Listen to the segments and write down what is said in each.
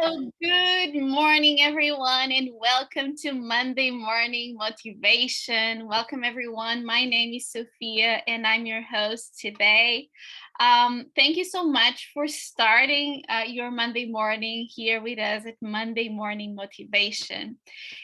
So good morning, everyone, and welcome to Monday Morning Motivation. Welcome, everyone. My name is Sophia, and I'm your host today. Thank you so much for starting your Monday morning here with us at Monday Morning Motivation.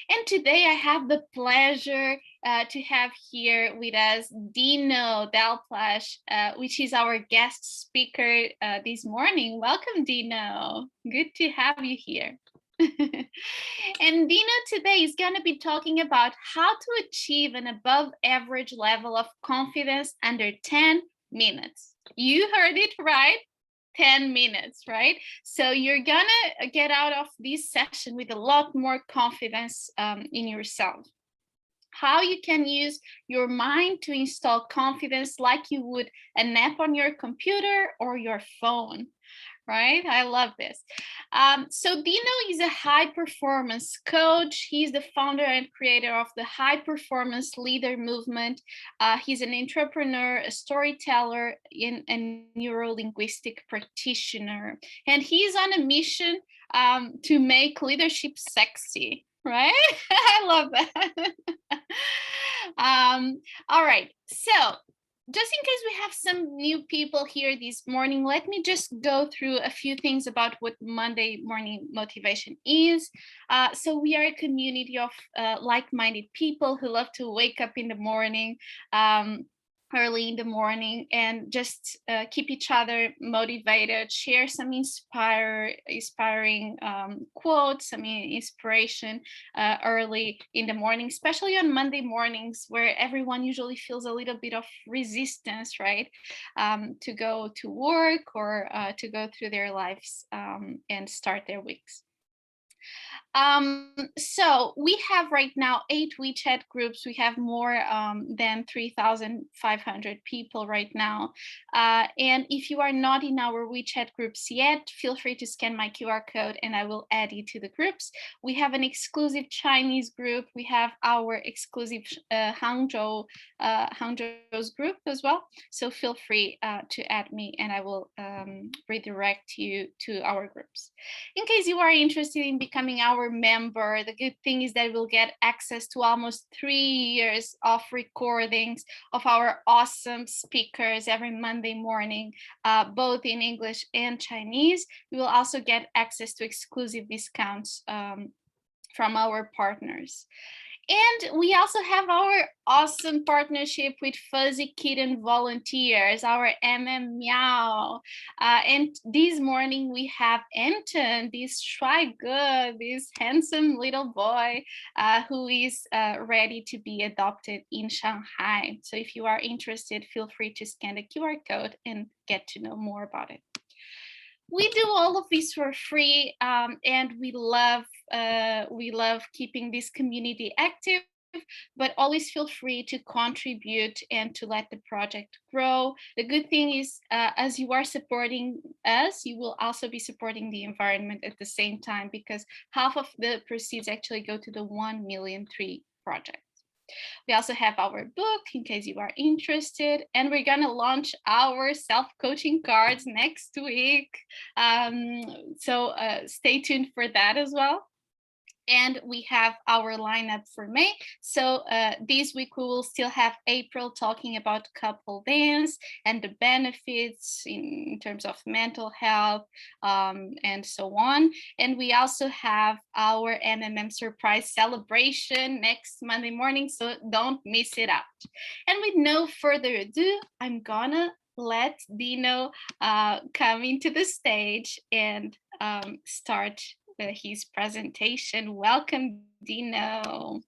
And today I have the pleasure to have here with us Deano Delpleash, which is our guest speaker this morning. Welcome, Deano. Good to have you here. And Deano today is going to be talking about how to achieve an above average level of confidence under 10 minutes. You heard it right. 10 minutes, right? So you're gonna get out of this session with a lot more confidence in yourself. How you can use your mind to install confidence like you would an app on your computer or your phone, right? I love this. So Deano is a high performance coach. He's the founder and creator of the High Performance Leader Movement. He's an entrepreneur, a storyteller, and a neuro-linguistic practitioner. And he's on a mission to make leadership sexy, right? I love that. All right. So just in case we have some new people here this morning, let me just go through a few things about what Monday Morning Motivation is. So we are a community of like-minded people who love to wake up in the morning, early in the morning, and just keep each other motivated, share some inspiring quotes, inspiration early in the morning, especially on Monday mornings where everyone usually feels a little bit of resistance, right? To go to work or to go through their lives and start their weeks. So we have right now 8 WeChat groups. We have more than 3,500 people right now. And if you are not in our WeChat groups yet, feel free to scan my QR code and I will add you to the groups. We have an exclusive Chinese group. We have our exclusive Hangzhou's group as well. So feel free to add me and I will redirect you to our groups. In case you are interested in becoming our member, the good thing is that we'll get access to almost 3 years of recordings of our awesome speakers every Monday morning, both in English and Chinese. We will also get access to exclusive discounts from our partners. And we also have our awesome partnership with Fuzzy Kitten Volunteers, our Meow. And this morning we have Anton, this shy good, this handsome little boy who is ready to be adopted in Shanghai. So if you are interested, feel free to scan the QR code and get to know more about it. We do all of this for free, and we love keeping this community active, but always feel free to contribute and to let the project grow. The good thing is, as you are supporting us, you will also be supporting the environment at the same time, because half of the proceeds actually go to the 1 million tree project. We also have our book in case you are interested, and we're gonna launch our self-coaching cards next week. So stay tuned for that as well. And we have our lineup for May. So this week we will still have April talking about couple dance and the benefits in terms of mental health and so on. And we also have our surprise celebration next Monday morning, so don't miss it out. And with no further ado, I'm gonna let Deano come into the stage and start his presentation. Welcome, Deano.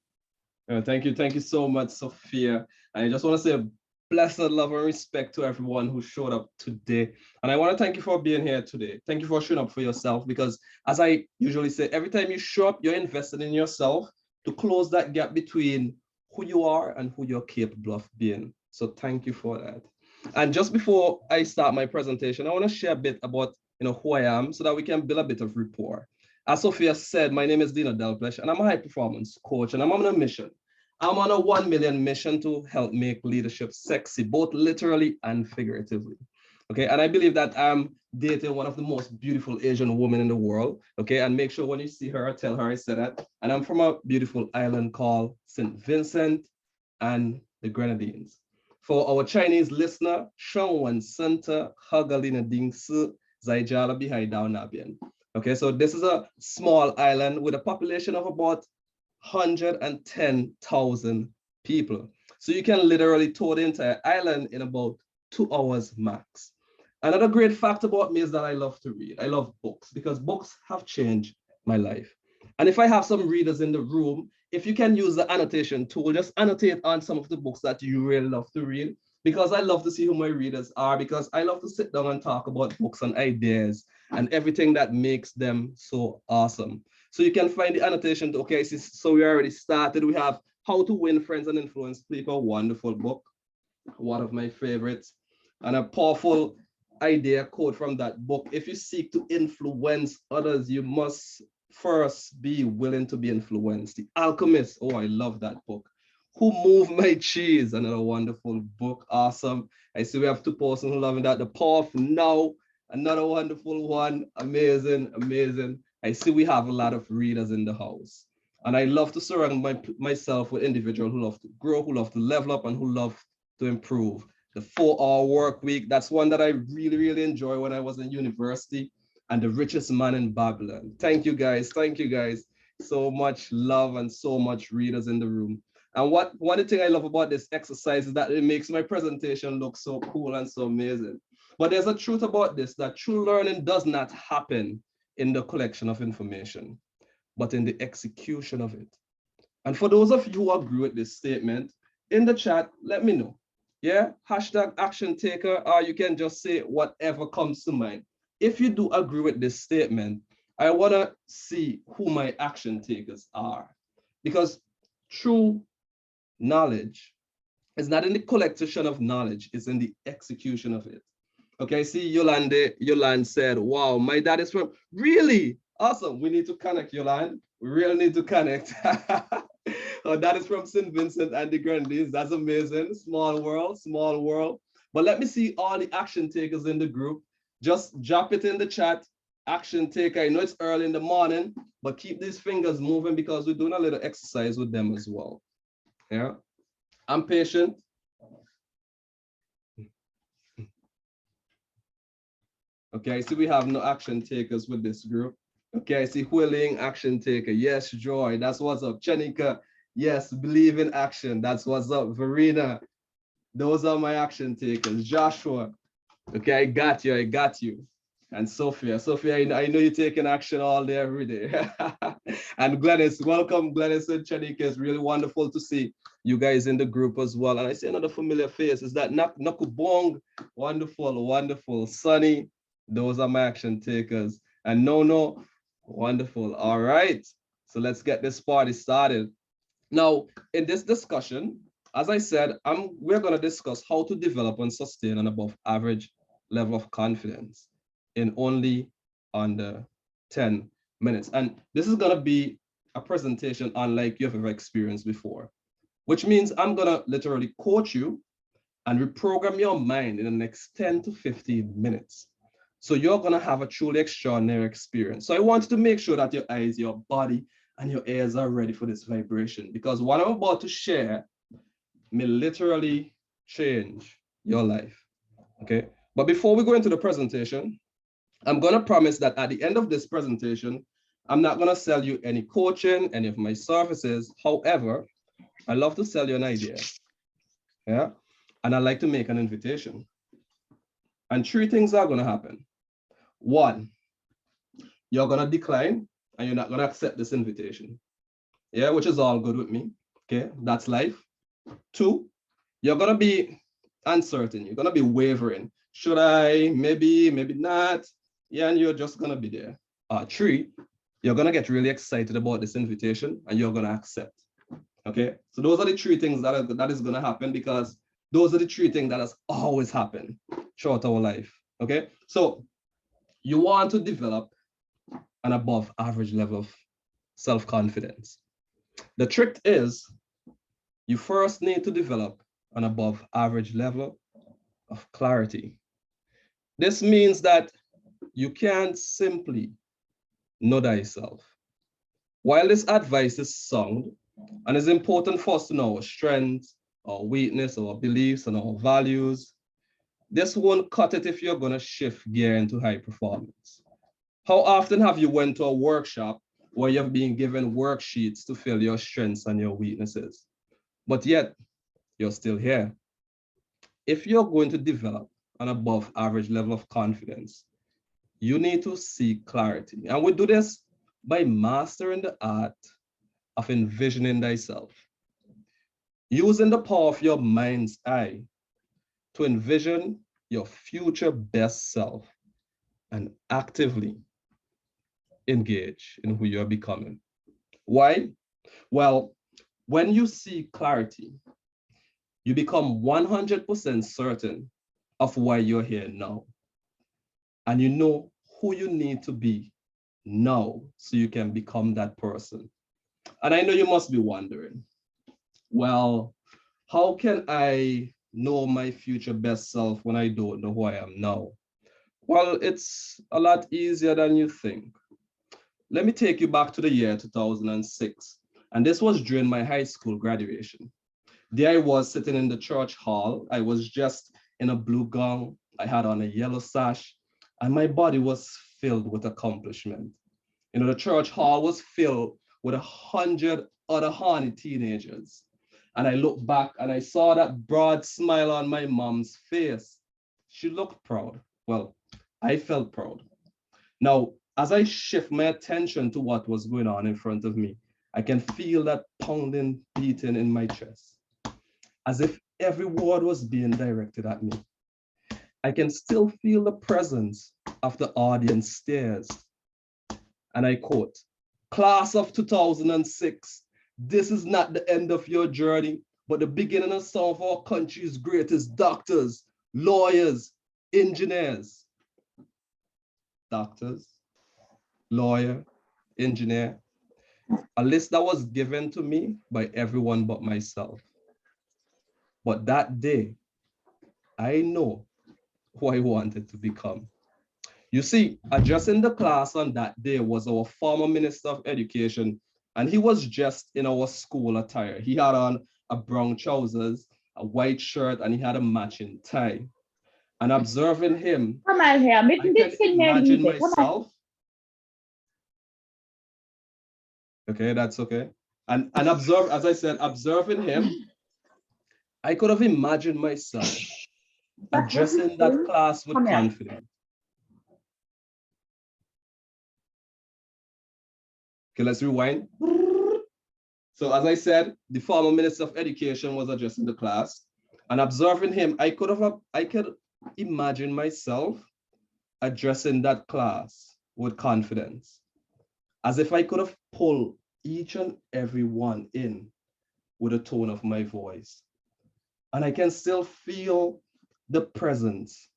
Thank you so much, Sophia. I just want to say blessed love and respect to everyone who showed up today. And I want to thank you for being here today. Thank you for showing up for yourself, because as I usually say, every time you show up, you're invested in yourself to close that gap between who you are and who you're capable of being. So thank you for that. And just before I start my presentation, I want to share a bit about who I am so that we can build a bit of rapport. As Sophia said, my name is Deano Delpleash, and I'm a high performance coach, and I'm on a mission. I'm on a 1 million mission to help make leadership sexy, both literally and figuratively. Okay, and I believe that I'm dating one of the most beautiful Asian women in the world. Okay, and make sure when you see her, tell her I said that. And I'm from a beautiful island called St. Vincent and the Grenadines. For our Chinese listener, Shangwan Center, Hagalina Dingsu, Zaijala Bihai Nabian. Okay, so this is a small island with a population of about 110,000 people. So you can literally tour the entire island in about 2 hours max. Another great fact about me is that I love to read. I love books because books have changed my life. And if I have some readers in the room, if you can use the annotation tool, just annotate on some of the books that you really love to read, because I love to see who my readers are, because I love to sit down and talk about books and ideas and everything that makes them so awesome. So you can find the annotation. Okay, so we already started. We have How to Win Friends and Influence People, wonderful book, one of my favorites, and a powerful idea quote from that book. If you seek to influence others, you must first be willing to be influenced. The Alchemist, oh, I love that book. Who Moved My Cheese, another wonderful book, awesome. I see we have two persons who loving that. The Power of Now, another wonderful one, amazing, amazing. I see we have a lot of readers in the house. And I love to surround myself with individuals who love to grow, who love to level up, and who love to improve. The 4-hour work week, that's one that I really, really enjoy when I was in university. And The Richest Man in Babylon. Thank you guys. Thank you guys. So much love and so much readers in the room. And one thing I love about this exercise is that it makes my presentation look so cool and so amazing. But there's a truth about this, that true learning does not happen in the collection of information, but in the execution of it. And for those of you who agree with this statement, in the chat, let me know. Yeah, hashtag action taker, or you can just say whatever comes to mind. If you do agree with this statement, I want to see who my action takers are. Because true knowledge is not in the collection of knowledge, it's in the execution of it. Okay, see, Yolande said, wow, my dad is from, really? Awesome, we need to connect, Yolande. We really need to connect. Oh, that is from St. Vincent and the Grenadines. That's amazing. Small world, small world. But let me see all the action takers in the group. Just drop it in the chat. Action taker. I know it's early in the morning, but keep these fingers moving because we're doing a little exercise with them as well. Yeah. I'm patient. Okay, I see we have no action takers with this group. Okay, I see Huiling, action taker. Yes, Joy, that's what's up. Chenika, yes, believe in action. That's what's up. Verena, those are my action takers. Joshua, okay, I got you, I got you. And Sophia, I know you're taking action all day, every day. And Glennis, welcome, Glennis and Chenika. It's really wonderful to see you guys in the group as well. And I see another familiar face. Is that Nakubong? Wonderful, wonderful. Sunny, those are my action takers. And No, wonderful. All right. So let's get this party started. Now, in this discussion, as I said, we're going to discuss how to develop and sustain an above average level of confidence in only under 10 minutes. And this is going to be a presentation unlike you've ever experienced before, which means I'm going to literally coach you and reprogram your mind in the next 10 to 15 minutes. So you're going to have a truly extraordinary experience. So I want to make sure that your eyes, your body, and your ears are ready for this vibration, because what I'm about to share may literally change your life. Okay. But before we go into the presentation, I'm going to promise that at the end of this presentation, I'm not going to sell you any coaching, any of my services. However, I love to sell you an idea. Yeah. And I like to make an invitation. And 3 things are going to happen. 1, you're going to decline and you're not going to accept this invitation. Yeah, which is all good with me. Okay, that's life. 2, you're going to be uncertain. You're going to be wavering. Should I? Maybe, maybe not. Yeah, and you're just going to be there. 3, you're going to get really excited about this invitation and you're going to accept. Okay, so those are the 3 things that is going to happen, because those are the 3 things that has always happened throughout our life. Okay, so you want to develop an above average level of self-confidence. The trick is you first need to develop an above average level of clarity. This means that you can't simply know thyself. While this advice is sound and it's important for us to know our strengths, our weakness, our beliefs, and our values, this won't cut it if you're going to shift gear into high performance. How often have you went to a workshop where you've been given worksheets to fill your strengths and your weaknesses, but yet you're still here? If you're going to develop an above average level of confidence, you need to seek clarity. And we do this by mastering the art of envisioning thyself, using the power of your mind's eye to envision your future best self and actively engage in who you're becoming. Why? Well, when you see clarity, you become 100% certain of why you're here now. And you know who you need to be now so you can become that person. And I know you must be wondering, well, how can I know my future best self when I don't know who I am now? Well, it's a lot easier than you think. Let me take you back to the year 2006. And this was during my high school graduation. There I was sitting in the church hall. I was just in a blue gown. I had on a yellow sash, and my body was filled with accomplishment. You know, the church hall was filled with 100 other horny teenagers. And I looked back and I saw that broad smile on my mom's face. She looked proud. Well, I felt proud. Now, as I shift my attention to what was going on in front of me, I can feel that pounding, beating in my chest, as if every word was being directed at me. I can still feel the presence of the audience stares. And I quote, "Class of 2006, this is not the end of your journey, but the beginning of some of our country's greatest doctors, lawyers, engineers." Doctors, lawyer, engineer, a list that was given to me by everyone but myself. But that day, I know who I wanted to become. You see, addressing the class on that day was our former Minister of Education, and he was just in our school attire. He had on a brown trousers, a white shirt, and he had a matching tie. And observing him, I can imagine myself. Okay, that's okay. And observe, as I said, observing him, I could have imagined myself addressing that class with confidence. Okay, let's rewind. So as I said, the former Minister of Education was addressing the class, and observing him, I could imagine myself addressing that class with confidence, as if I could have pulled each and every one in with the tone of my voice. And I can still feel the presence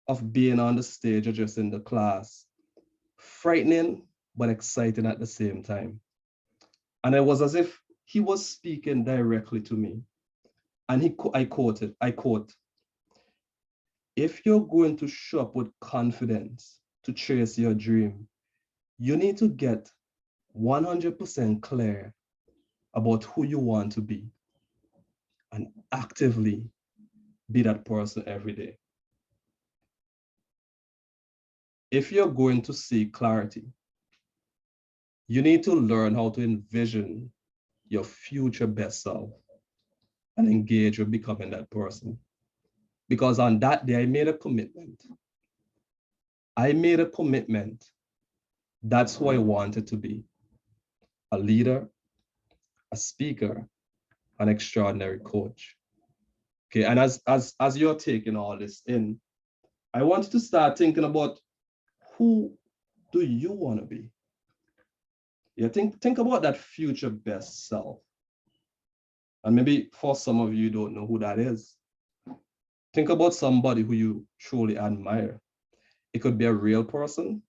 of being on the stage addressing the class, frightening but exciting at the same time. And it was as if he was speaking directly to me. And I quote, "If you're going to show up with confidence to chase your dream, you need to get 100% clear about who you want to be and actively be that person every day. If you're going to seek clarity, you need to learn how to envision your future best self and engage with becoming that person." Because on that day, I made a commitment. I made a commitment. That's who I wanted to be: a leader, a speaker, an extraordinary coach. Okay, and as you're taking all this in, I want you to start thinking about, who do you want to be? Yeah, think about that future best self. And maybe for some of you don't know who that is. Think about somebody who you truly admire. It could be a real person,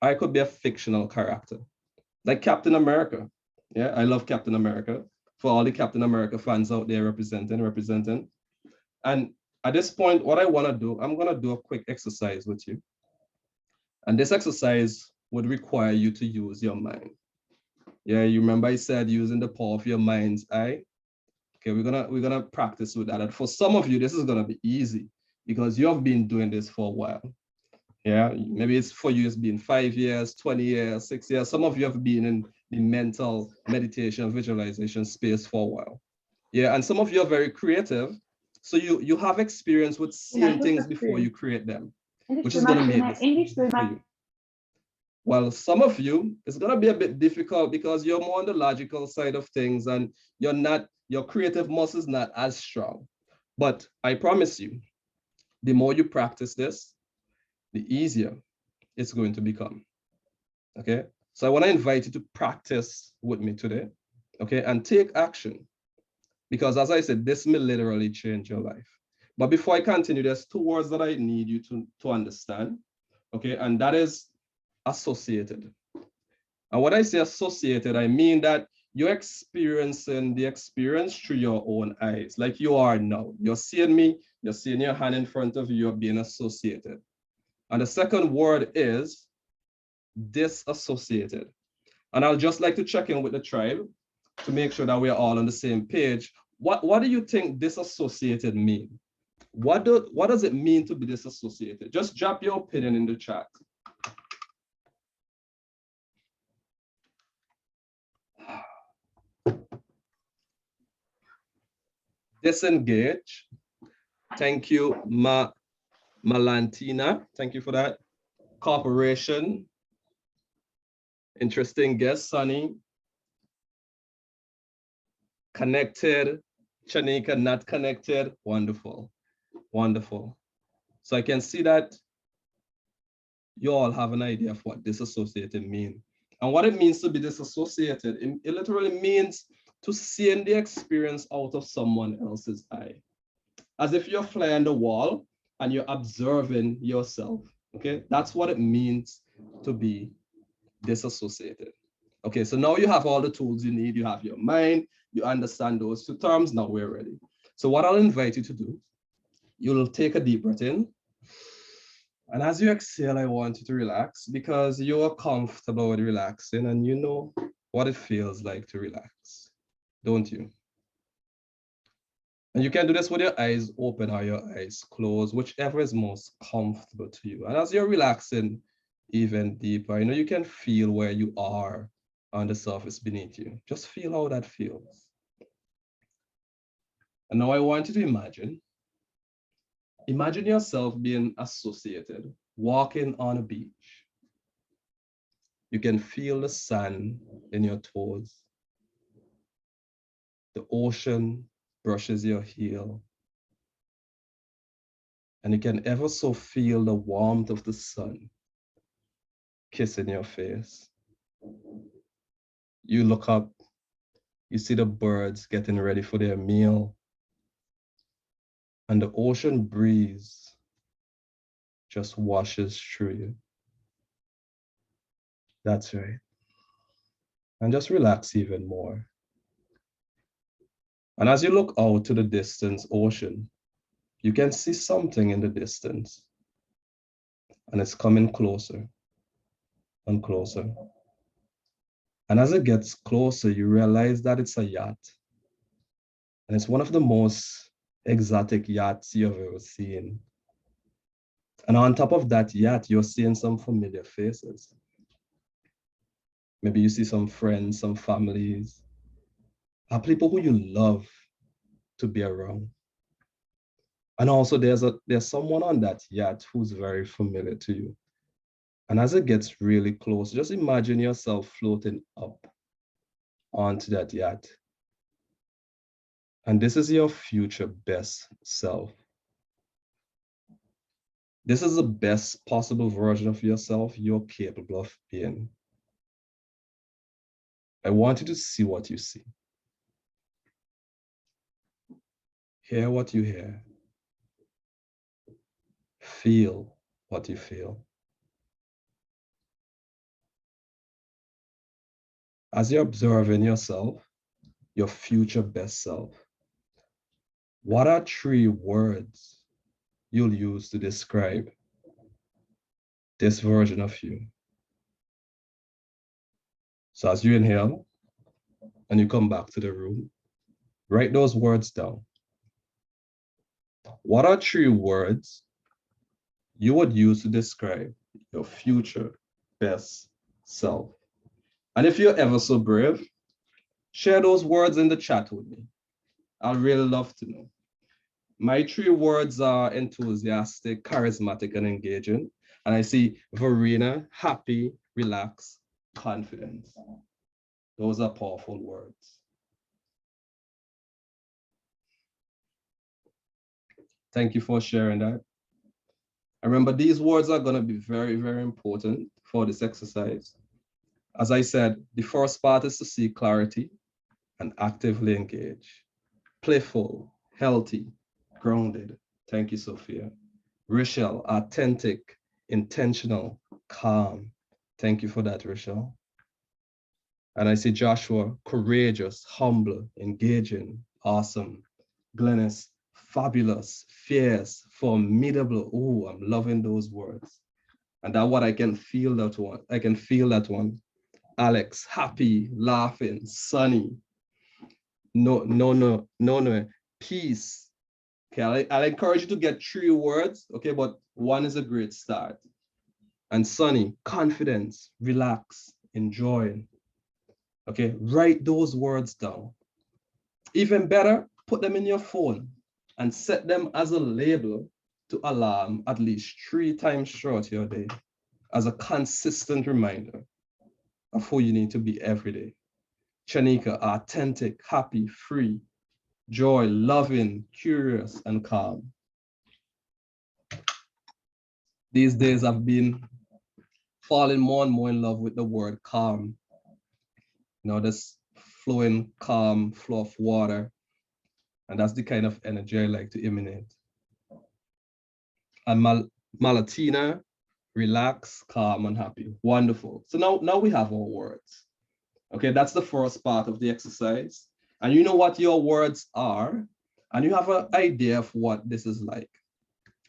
or it could be a fictional character, like Captain America. Yeah, I love Captain America. For all the Captain America fans out there representing. And At this point, what I want to do, I'm going to do a quick exercise with you. And this exercise would require you to use your mind. Yeah, you remember I said using the power of your mind's eye. Okay, we're gonna practice with that. And for some of you, this is gonna be easy because you have been doing this for a while. Yeah, maybe it's for you, it's been 5 years, 20 years, 6 years. Some of you have been in the mental meditation, visualization space for a while. Yeah, and some of you are very creative. So you have experience with seeing things before you create them, which is gonna make this easy for you. Well, some of you, it's going to be a bit difficult because you're more on the logical side of things and your creative muscle is not as strong. But I promise you, the more you practice this, the easier it's going to become. Okay. So I want to invite you to practice with me today. Okay. And take action. Because as I said, this may literally change your life. But before I continue, there's two words that I need you to understand. Okay. And that is associated. And when I say associated, I mean that you're experiencing the experience through your own eyes, like you are now. You're seeing me, you're seeing your hand in front of you, you're being associated. And the second word is disassociated. And I'll just like to check in with the tribe to make sure that we're all on the same page. What do you think disassociated mean? What does it mean to be disassociated? Just drop your opinion in the chat. Disengage. Thank you, Malantina. Thank you for that. Cooperation. Interesting guest, Sunny. Connected. Chanika, not connected. Wonderful. Wonderful. So I can see that you all have an idea of what disassociated means. And what it means to be disassociated, it literally means to seeing the experience out of someone else's eye. As if you're fly on the wall and you're observing yourself. Okay, that's what it means to be disassociated. Okay, so now you have all the tools you need. You have your mind, you understand those two terms. Now we're ready. So what I'll invite you to do, you'll take a deep breath in. And as you exhale, I want you to relax because you're comfortable with relaxing and you know what it feels like to relax, don't you? And you can do this with your eyes open or your eyes closed, whichever is most comfortable to you. And as you're relaxing even deeper, you can feel where you are on the surface beneath you. Just feel how that feels. And now I want you to imagine yourself being associated, walking on a beach. You can feel the sand in your toes. The ocean brushes your heel. And you can ever so feel the warmth of the sun kissing your face. You look up, you see the birds getting ready for their meal. And the ocean breeze just washes through you. That's right. And just relax even more. And as you look out to the distance ocean, you can see something in the distance. And it's coming closer and closer. And as it gets closer, you realize that it's a yacht. And it's one of the most exotic yachts you've ever seen. And on top of that yacht, you're seeing some familiar faces. Maybe you see some friends, some families, people who you love to be around. And also there's someone on that yacht who's very familiar to you. And as it gets really close, just imagine yourself floating up onto that yacht. And this is your future best self. This is the best possible version of yourself you're capable of being. I want you to see what you see. Hear what you hear. Feel what you feel. As you're observing yourself, your future best self, what are 3 words you'll use to describe this version of you. So as you inhale and you come back to the room, write those words down. What are 3 words you would use to describe your future best self? And if you're ever so brave, share those words in the chat with me. I'd really love to know. My 3 words are enthusiastic, charismatic, and engaging. And I see Verena, happy, relaxed, confident. Those are powerful words. Thank you for sharing that. Remember, these words are going to be very, very important for this exercise. As I said, the first part is to see clarity and actively engage. Playful, healthy, grounded. Thank you, Sophia. Rachel, authentic, intentional, calm. Thank you for that, Rachel. And I see Joshua, courageous, humble, engaging, awesome. Glennis, fabulous, fierce, formidable. Oh, I'm loving those words. And that what I can feel that one. I can feel that one. Alex, happy, laughing, sunny. No, peace. Okay, I'll encourage you to get 3 words, okay, but one is a great start. And sunny, confidence, relax, enjoy. Okay, write those words down. Even better, put them in your phone and set them as a label to alarm at least 3 times throughout your day as a consistent reminder of who you need to be every day. Chanika, authentic, happy, free, joy, loving, curious, and calm. These days I've been falling more and more in love with the word calm. You know, this flowing, calm flow of water. And that's the kind of energy I like to emanate. And Malatina, relax, calm, and happy. Wonderful. So now we have our words. Okay, that's the first part of the exercise. And you know what your words are, and you have an idea of what this is like.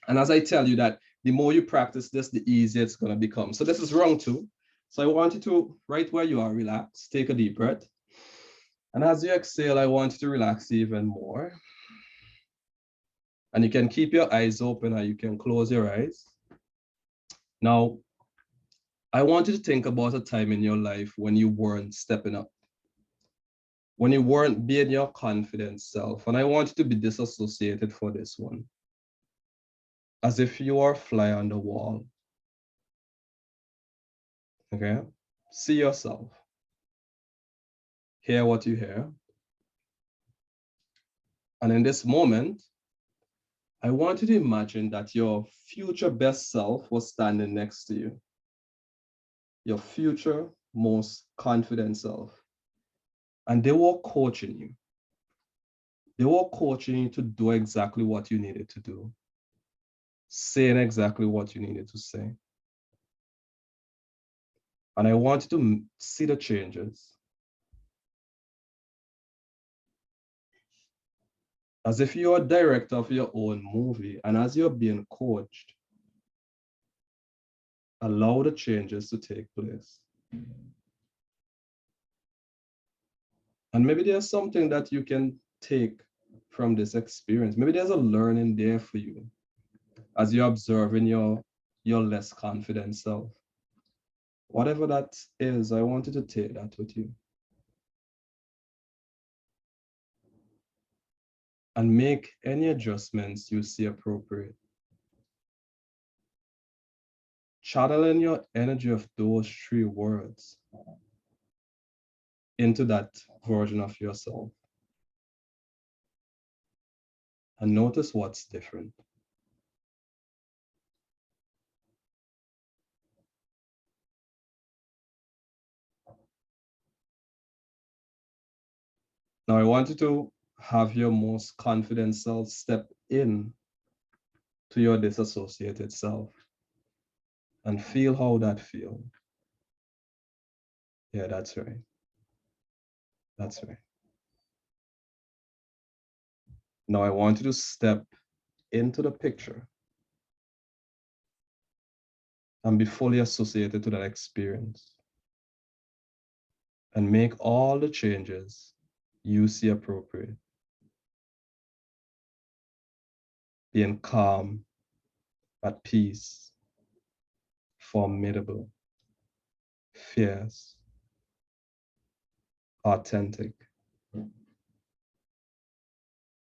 And as I tell you that the more you practice this, the easier it's going to become. So this is round 2. So I want you to, right where you are, relax, take a deep breath. And as you exhale, I want you to relax even more. And you can keep your eyes open or you can close your eyes. Now, I want you to think about a time in your life when you weren't stepping up, when you weren't being your confident self. And I want you to be disassociated for this one, as if you are a fly on the wall. Okay? See yourself. Hear what you hear. And in this moment, I want you to imagine that your future best self was standing next to you. Your future most confident self. And they were coaching you. They were coaching you to do exactly what you needed to do, saying exactly what you needed to say. And I want you to see the changes. As if you're a director of your own movie, and as you're being coached, allow the changes to take place. And maybe there's something that you can take from this experience. Maybe there's a learning there for you as you're observing your less confident self. Whatever that is, I want you to take that with you. And make any adjustments you see appropriate. Channeling your energy of those 3 words into that version of yourself. And notice what's different. Now I want you to have your most confident self step in to your disassociated self and feel how that feels. Yeah, that's right. That's right. Now I want you to step into the picture and be fully associated to that experience. And make all the changes you see appropriate. Being calm, at peace, formidable, fierce, authentic.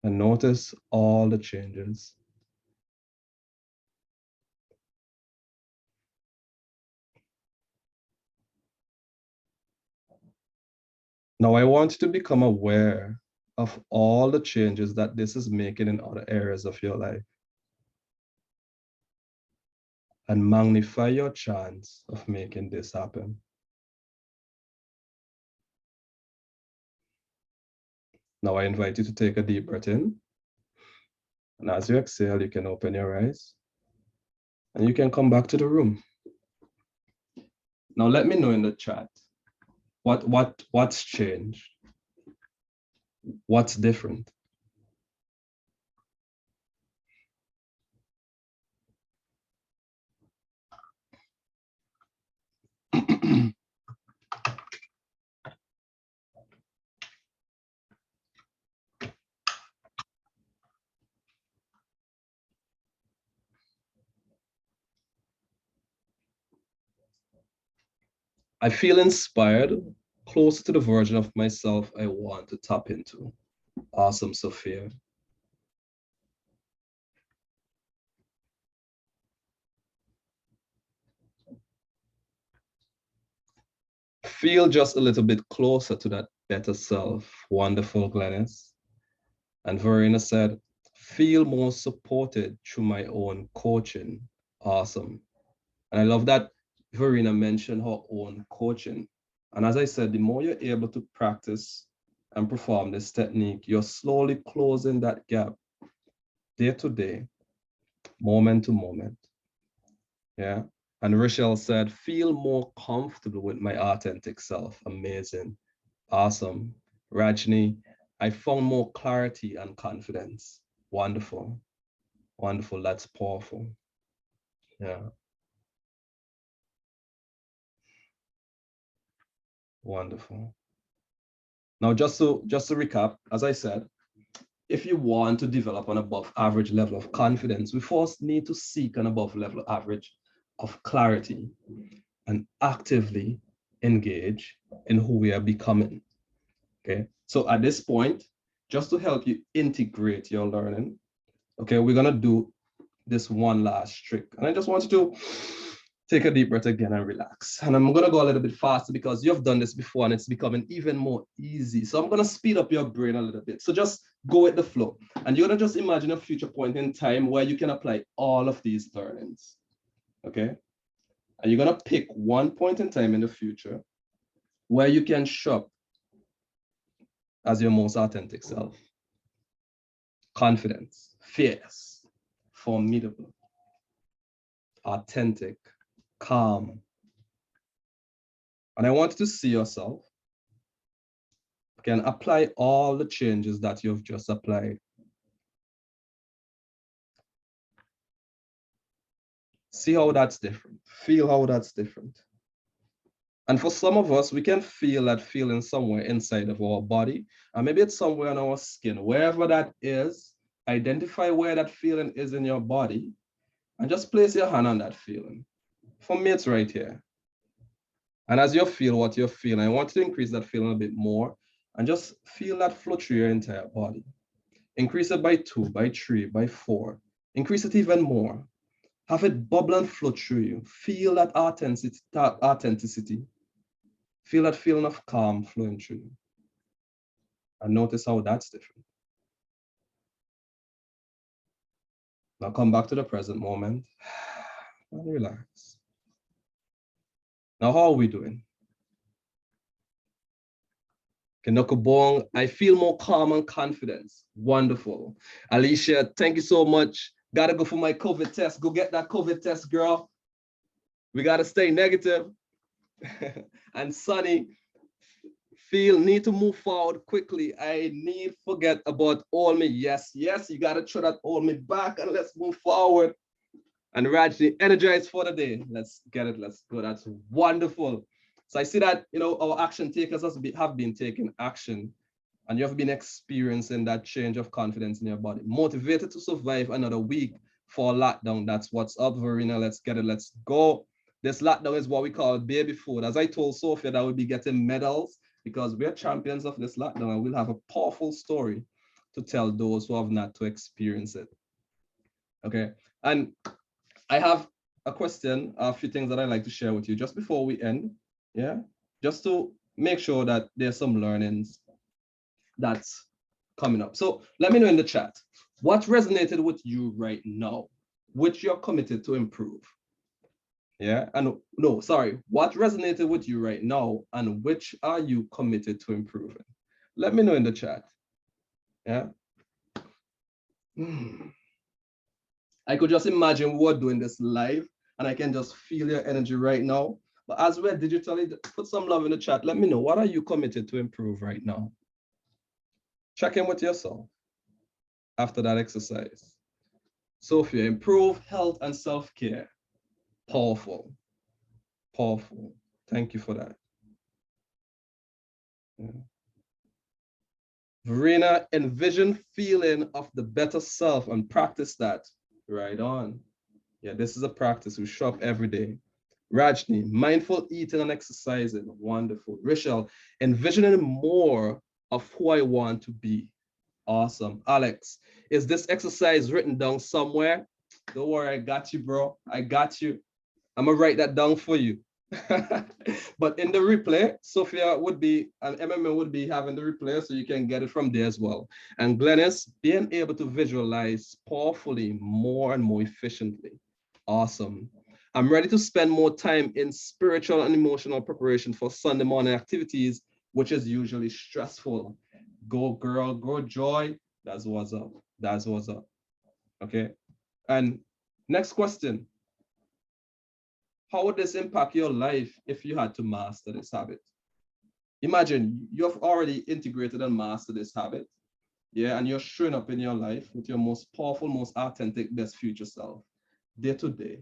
And notice all the changes. Now I want you to become aware of all the changes that this is making in other areas of your life. And magnify your chance of making this happen. Now I invite you to take a deep breath in. And as you exhale, you can open your eyes and you can come back to the room. Now let me know in the chat, what's changed? What's different? I feel inspired, closer to the version of myself I want to tap into. Awesome, Sophia. Feel just a little bit closer to that better self. Wonderful, Glennis. And Verena said, feel more supported through my own coaching. Awesome. And I love that Verena mentioned her own coaching. And as I said, the more you're able to practice and perform this technique, you're slowly closing that gap day to day, moment to moment. Yeah. And Rochelle said, feel more comfortable with my authentic self. Amazing. Awesome. Rajni, I found more clarity and confidence. Wonderful. Wonderful. That's powerful. Yeah. Wonderful. Now, just to recap, as I said, if you want to develop an above average level of confidence, we first need to seek an above level average of clarity and actively engage in who we are becoming. Okay. So at this point, just to help you integrate your learning, okay, we're gonna do this one last trick. And I just want you to take a deep breath again and relax. And I'm gonna go a little bit faster because you've done this before and it's becoming even more easy. So I'm gonna speed up your brain a little bit. So just go with the flow. And you're gonna just imagine a future point in time where you can apply all of these learnings. Okay. And you're gonna pick one point in time in the future where you can show up as your most authentic self. Confidence, fierce, formidable, authentic, calm. And I want you to see yourself. Can apply all the changes that you've just applied. See how that's different. Feel how that's different. And for some of us, we can feel that feeling somewhere inside of our body, and maybe it's somewhere on our skin. Wherever that is, identify where that feeling is in your body, and just place your hand on that feeling. For me, it's right here. And as you feel what you're feeling, I want you to increase that feeling a bit more, and just feel that flow through your entire body. Increase it by 2, by 3, by 4. Increase it even more. Have it bubble and flow through you. Feel that authenticity. Feel that feeling of calm flowing through you. And notice how that's different. Now come back to the present moment and relax. Now, how are we doing? Kinokobong, I feel more calm and confidence. Wonderful. Alicia, thank you so much. Gotta go for my COVID test. Go get that COVID test, girl. We gotta stay negative. And Sunny, need to move forward quickly. I need forget about all me. Yes, you gotta throw that all me back and let's move forward. And Rajni, energized for the day. Let's get it. Let's go. That's wonderful. So I see that, you know, our action takers have been taking action, and you have been experiencing that change of confidence in your body, motivated to survive another week for lockdown. That's what's up, Verena. Let's get it. Let's go. This lockdown is what we call baby food. As I told Sophia, that we'll be getting medals because we're champions of this lockdown, and we'll have a powerful story to tell those who have not to experience it. Okay. And I have a question, a few things that I'd like to share with you just before we end. Yeah. Just to make sure that there's some learnings that's coming up. So let me know in the chat, what resonated with you right now, which you're committed to improve? Yeah, and no, sorry, what resonated with you right now and which are you committed to improving? Let me know in the chat. Yeah. I could just imagine we're doing this live and I can just feel your energy right now. But as we're digitally, put some love in the chat. Let me know, what are you committed to improve right now? Check in with yourself after that exercise. Sophia, improve health and self-care. Powerful, powerful. Thank you for that. Yeah. Verena, envision feeling of the better self and practice that. Right on. Yeah, this is a practice. We show up every day. Rajni, mindful eating and exercising. Wonderful. Rachel, envisioning more of who I want to be. Awesome. Alex, is this exercise written down somewhere? Don't worry, I got you, bro. I got you. I'm gonna write that down for you. But in the replay, Sophia would be, and MMA would be having the replay, so you can get it from there as well. And Glennis, being able to visualize powerfully more and more efficiently. Awesome. I'm ready to spend more time in spiritual and emotional preparation for Sunday morning activities, which is usually stressful. Go girl, go Joy. That's what's up. That's what's up. Okay. And next question. How would this impact your life if you had to master this habit? Imagine you've already integrated and mastered this habit. Yeah, and you're showing up in your life with your most powerful, most authentic, best future self, day to day.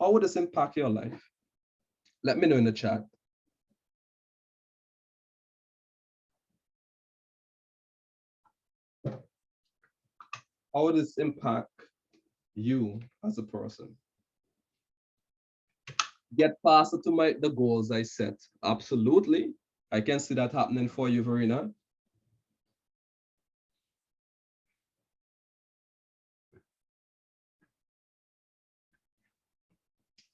How would this impact your life? Let me know in the chat. How would this impact you as a person? Get faster to the goals I set. Absolutely. I can see that happening for you, Verena.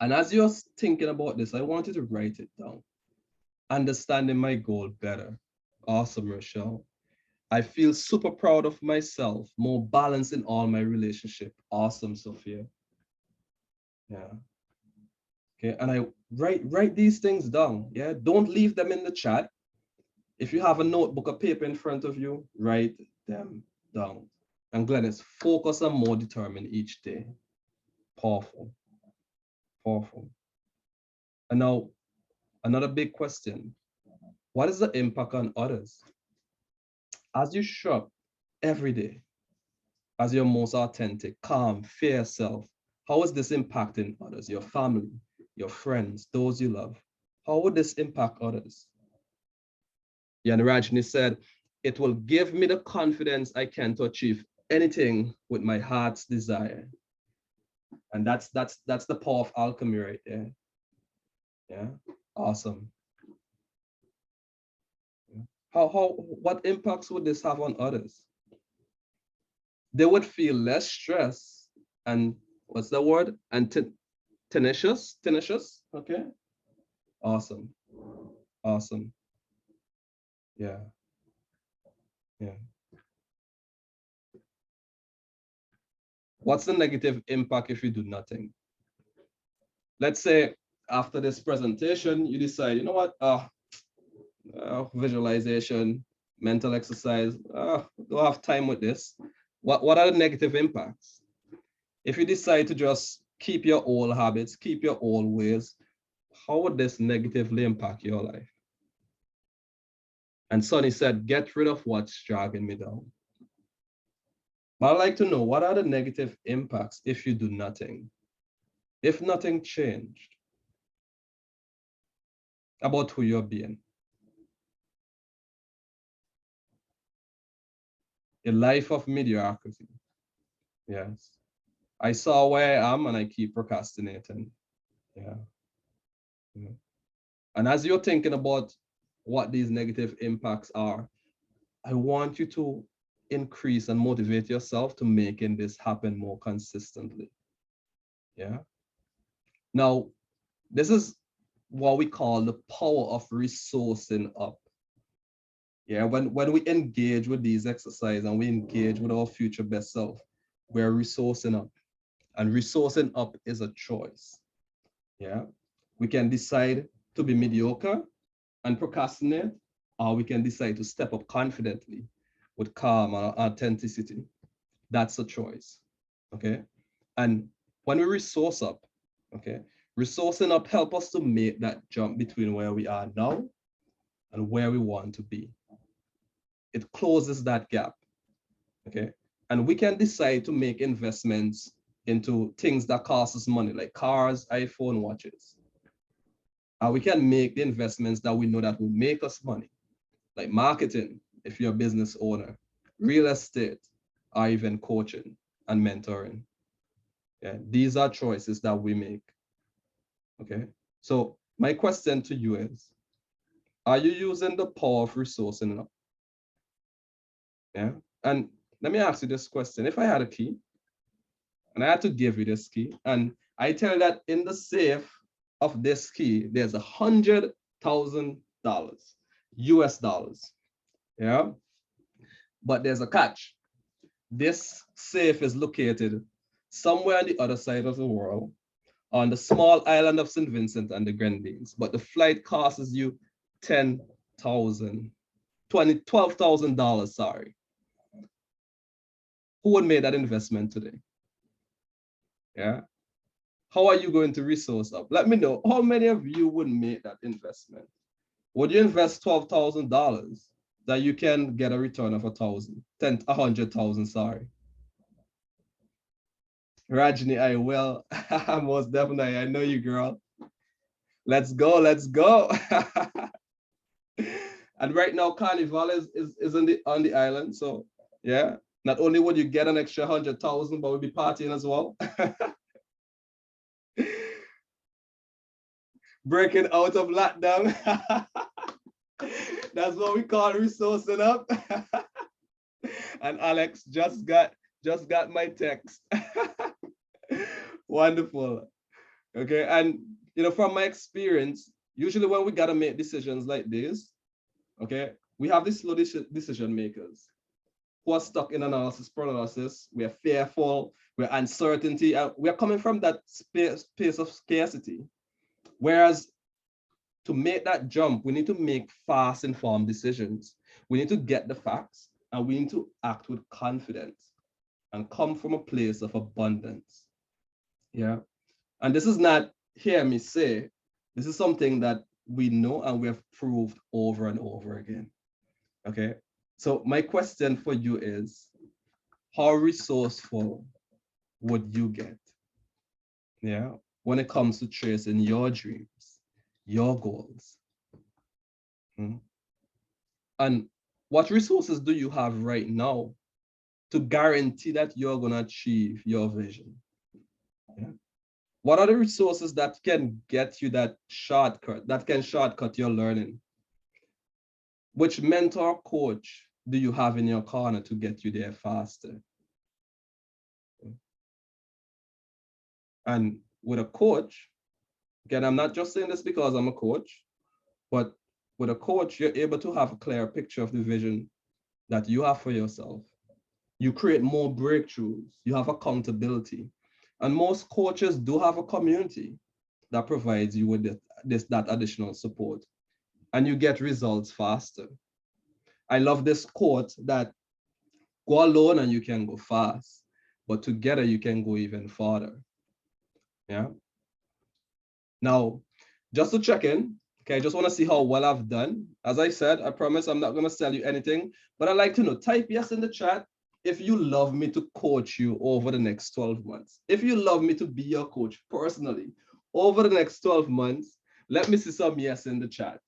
And as you're thinking about this, I want you to write it down. Understanding my goal better. Awesome, Rochelle. I feel super proud of myself, more balance in all my relationship. Awesome, Sophia. Yeah. Okay, and I write these things down. Yeah, don't leave them in the chat. If you have a notebook or paper in front of you, write them down. And Glennis, focus on more determined each day. Powerful, powerful. And now, another big question. What is the impact on others? As you show up every day, as your most authentic, calm, fair self, how is this impacting others, your family, your friends, those you love? How would this impact others? Yan Rajni said, it will give me the confidence I can to achieve anything with my heart's desire. And that's the power of alchemy right there. Yeah, awesome. What impacts would this have on others? They would feel less stress and what's the word? And tenacious, okay? Awesome, awesome. Yeah, yeah. What's the negative impact if you do nothing? Let's say after this presentation, you decide, you know what, visualization, mental exercise, don't have time with this. What are the negative impacts? If you decide to just keep your old habits, keep your old ways, how would this negatively impact your life? And Sonny said, get rid of what's dragging me down. But I'd like to know, what are the negative impacts if you do nothing? if nothing changed about who you're being. A life of mediocrity. Yes. I saw where I am and I keep procrastinating. Yeah. Yeah. And as you're thinking about what these negative impacts are, I want you to increase and motivate yourself to making this happen more consistently. Yeah. Now, this is what we call the power of resourcing up. Yeah, when we engage with these exercises and we engage with our future best self, we're resourcing up. And resourcing up is a choice. Yeah. We can decide to be mediocre and procrastinate, or we can decide to step up confidently with calm and authenticity. That's a choice. Okay. And when we resource up, okay, resourcing up help us to make that jump between where we are now and where we want to be. It closes that gap. Okay. And we can decide to make investments into things that cost us money, like cars, iPhone, watches. We can make the investments that we know that will make us money, like marketing, if you're a business owner, real estate, or even coaching and mentoring. Yeah, these are choices that we make. Okay. So my question to you is, are you using the power of resourcing up? Yeah. And let me ask you this question. If I had a key and I had to give you this key, and I tell you that in the safe of this key, there's $100,000, US dollars. Yeah. But there's a catch. This safe is located somewhere on the other side of the world on the small island of St. Vincent and the Grenadines, but the flight costs you $10,000, $12,000, sorry. Who would make that investment today? Yeah. How are you going to resource up? Let me know how many of you would make that investment. Would you invest $12,000 that you can get a return of 100,000, sorry. Rajni, I will. Most definitely. I know you, girl. Let's go. Let's go. And right now, Carnival is on the island. So yeah, not only would you get an extra 100,000, but we'll be partying as well. Breaking out of lockdown. That's what we call resourcing up. And Alex just got my text. Wonderful. Okay. And from my experience, usually when we gotta make decisions like this, okay, we have these slow decision makers who are stuck in analysis paralysis. We are fearful, we're uncertainty, and we're coming from that space of scarcity. Whereas to make that jump, we need to make fast, informed decisions. We need to get the facts and we need to act with confidence and come from a place of abundance. Yeah. And this is not hear me say, this is something that we know and we have proved over and over again. Okay. So my question for you is, how resourceful would you get? Yeah. When it comes to chasing your dreams, your goals. And what resources do you have right now to guarantee that you're going to achieve your vision? Yeah. What are the resources that can get you that shortcut, that can shortcut your learning? Which mentor coach do you have in your corner to get you there faster? And with a coach, again, I'm not just saying this because I'm a coach, but with a coach, you're able to have a clear picture of the vision that you have for yourself. You create more breakthroughs, you have accountability. And most coaches do have a community that provides you with that additional support, and you get results faster. I love this quote that go alone and you can go fast, but together you can go even farther. Yeah. Now, just to check in, okay, I just want to see how well I've done. As I said, I promise I'm not going to sell you anything, but I'd like to know, type yes in the chat if you love me to coach you over the next 12 months, if you love me to be your coach personally over the next 12 months, let me see some yes in the chat.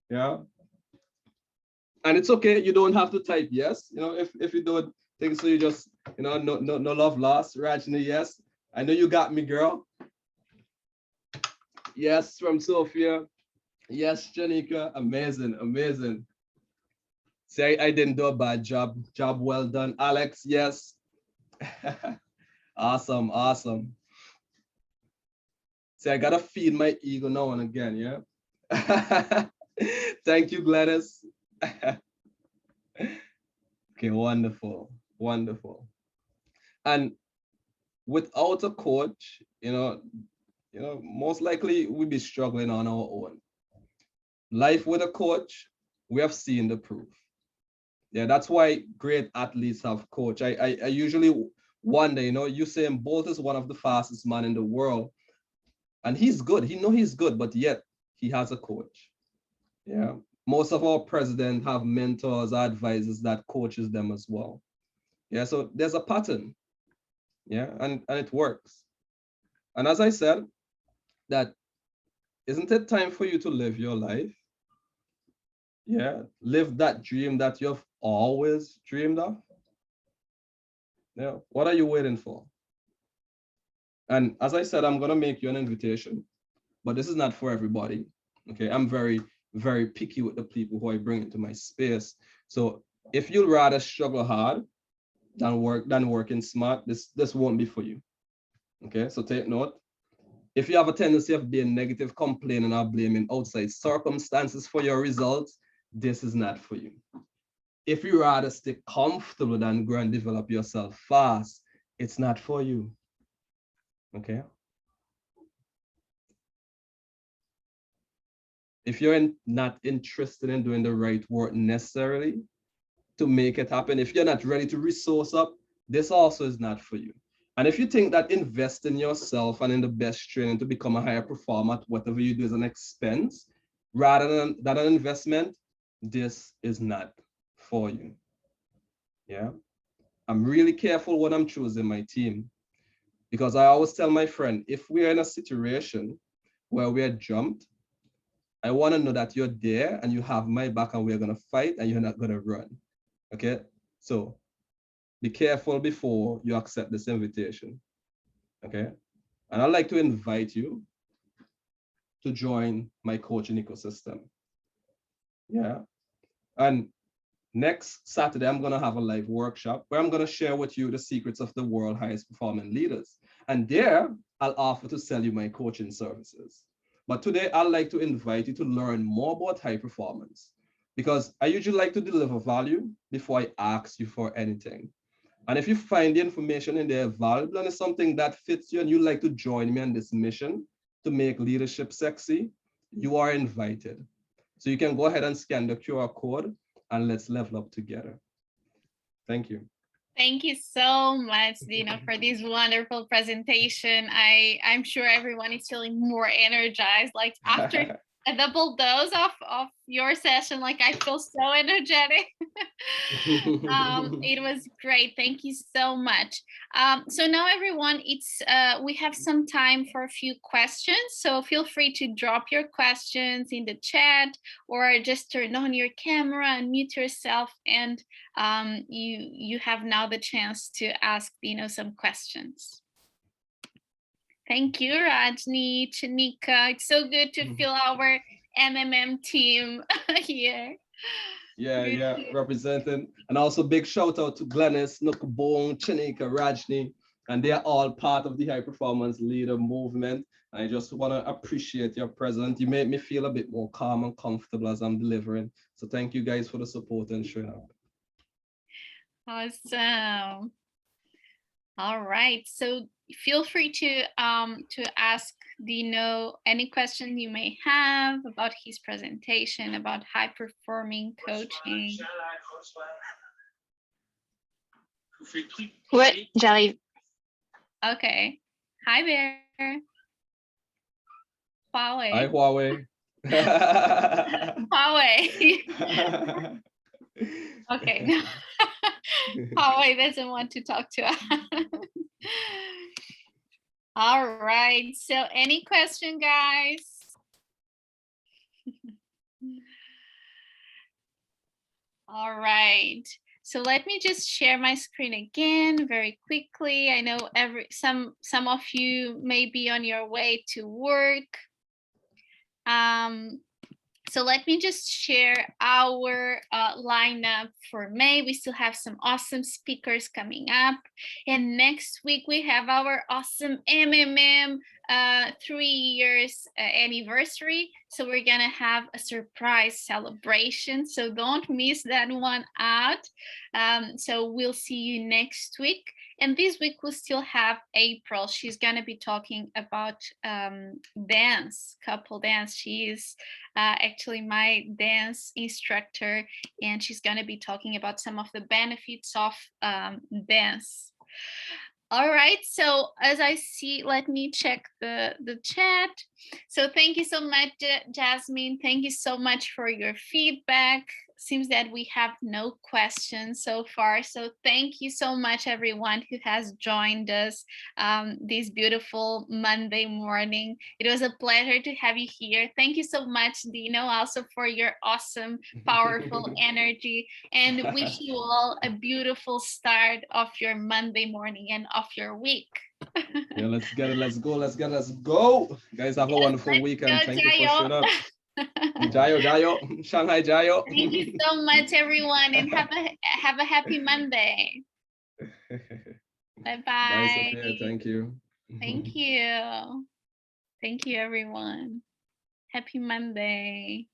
Yeah. And it's okay. You don't have to type yes. If you don't think so, you just, no love lost. Rajni, yes. I know you got me, girl. Yes, from Sophia. Yes, Janika. Amazing, amazing. Say I didn't do a bad job. Job well done. Alex, yes. Awesome, awesome. See, I gotta feed my ego now and again, yeah? Thank you, Gladys. Okay, wonderful, wonderful. And without a coach, most likely we'd be struggling on our own. Life with a coach, we have seen the proof. Yeah, that's why great athletes have coach. I usually wonder, Usain Bolt is one of the fastest man in the world, and he's good. He's good, but yet he has a coach. Yeah, most of our presidents have mentors, advisors that coaches them as well. Yeah, so there's a pattern. Yeah, and it works. And as I said, that isn't it time for you to live your life? Yeah, live that dream that you've always dreamed of. Yeah, what are you waiting for? And as I said, I'm gonna make you an invitation, but this is not for everybody. Okay, I'm very, very picky with the people who I bring into my space. So if you'd rather struggle hard than working smart, this won't be for you. Okay, so take note. If you have a tendency of being negative, complaining, or blaming outside circumstances for your results, this is not for you. If you rather stay comfortable than grow and develop yourself fast, it's not for you. Okay. If you're not interested in doing the right work necessarily to make it happen, if you're not ready to resource up, this also is not for you. And if you think that invest in yourself and in the best training to become a higher performer at whatever you do is an expense rather than an investment, this is not for you. Yeah. I'm really careful when I'm choosing my team because I always tell my friend, if we're in a situation where we're jumped, I want to know that you're there and you have my back and we're going to fight and you're not going to run. Okay. So be careful before you accept this invitation. Okay. And I'd like to invite you to join my coaching ecosystem. Yeah. And next Saturday, I'm going to have a live workshop where I'm going to share with you the secrets of the world highest performing leaders. And there, I'll offer to sell you my coaching services. But today, I'd like to invite you to learn more about high performance because I usually like to deliver value before I ask you for anything. And if you find the information in there valuable and it's something that fits you and you'd like to join me on this mission to make leadership sexy, you are invited. So you can go ahead and scan the QR code and let's level up together. Thank you. Thank you so much, Deano, for this wonderful presentation. I'm sure everyone is feeling more energized. Like after a double dose of your session, like I feel so energetic. It was great. Thank you so much. So now everyone, we have some time for a few questions. So feel free to drop your questions in the chat or just turn on your camera and mute yourself. And you have now the chance to ask Deano some questions. Thank you, Rajni, Chanika. It's so good to feel our MMM team here. Yeah, representing. And also big shout out to Glennis, Nukabong, Chanika, Rajni, and they're all part of the high performance leader movement. I just want to appreciate your presence. You made me feel a bit more calm and comfortable as I'm delivering. So thank you guys for the support and showing up. Awesome. All right. So feel free to ask Deano any question you may have about his presentation, about high performing coaching. Ouais, j'arrive. Okay. Hi, Bear. Huawei. Hi, Huawei. Huawei. Okay. Hawaii doesn't want to talk to us. All right. So any question, guys? All right. So let me just share my screen again very quickly. I know some of you may be on your way to work. So let me just share our lineup for May. We still have some awesome speakers coming up. And next week, we have our awesome MMM 3 years anniversary. So we're going to have a surprise celebration. So don't miss that one out. So we'll see you next week. And this week, we'll still have April. She's going to be talking about dance, couple dance. She's actually my dance instructor, and she's going to be talking about some of the benefits of dance. All right, so as I see, let me check the chat. So thank you so much, Jasmine. Thank you so much for your feedback. Seems that we have no questions so far. So thank you so much, everyone who has joined us this beautiful Monday morning. It was a pleasure to have you here. Thank you so much, Deano, also for your awesome, powerful energy. And wish you all a beautiful start of your Monday morning and of your week. Yeah, let's get it. Let's go. Let's go. Guys, have a wonderful weekend. Thank you for showing up. Jayo, Jayo, Shanghai Jayo. Thank you so much, everyone, and have a happy Monday. Bye-bye. Bye, Sophia. Thank you. Thank you. Thank you, everyone. Happy Monday.